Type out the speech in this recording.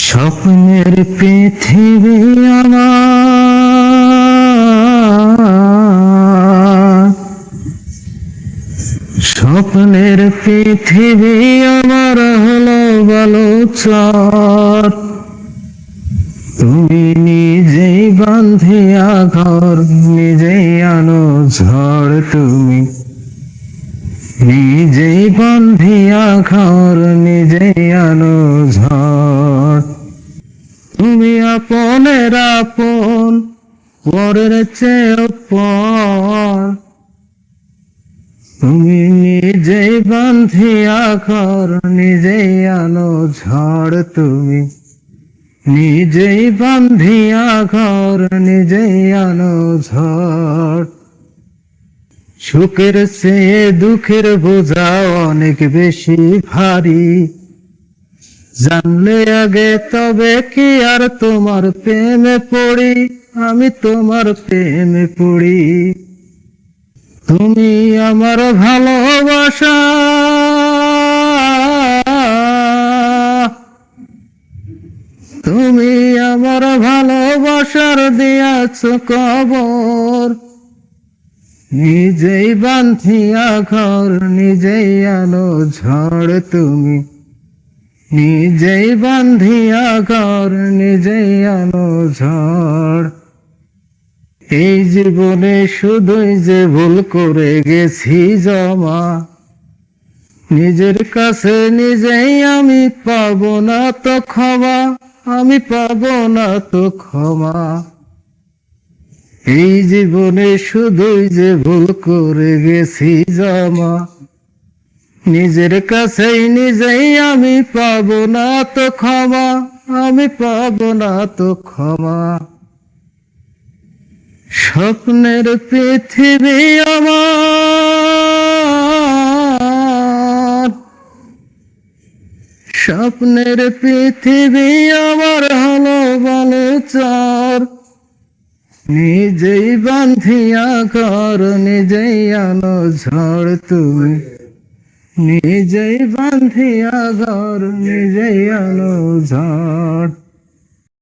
স্বপ্নের পৃথিবী আমার, স্বপ্নের পৃথিবী আমার হলো বালুচর। তুমি নিজেই বাঁধিয়া ঘর, নিজেই আনো ঝড়। তুমি নিজেই বাঁধিয়া ঘর, নিজেই আনো ঝড়। তুমি আপনের আপন, পরের চেয়ে পর। তুমি নিজেই বাঁধিয়া ঘর, নিজেই আনো ঝড়। তুমি নিজেই বাঁধিয়া ঘর, নিজেই আনো ঝড়। সুখের চেয়ে দুঃখের বোঝা অনেক বেশি ভারী। জানলে আগে তবে কি আর তোমার প্রেমে পড়ি, আমি তোমার প্রেমে পড়ি। তুমি আমার ভালোবাসা, তুমি আমার ভালোবাসার দিয়াছ কবর। নিজেই বাঁধিয়া ঘর, নিজেই আনো ঝড়। তুমি নিজেই বাঁধিয়া ঘর, নিজেই আনো ঝড়। এই জীবনে শুধুই যে ভুল করে গেছি জমা, নিজের কাছে নিজেই আমি পাবো না তো ক্ষমা, আমি পাবো না তো ক্ষমা। এই জীবনে শুধুই যে ভুল করে গেছি জমা, নিজের কাছেই নিজেই আমি পাবো না তো ক্ষমা, আমি পাবো না তো ক্ষমা। স্বপ্নের পৃথিবী আমার, স্বপ্নের পৃথিবী আমার হলো বালুচর। নিজেই বাঁধিয়া ঘর, নিজেই আনো ঝড়। তুমি নিজেই বাঁধিয়া ঘর, নিজেই আনো ঝড়।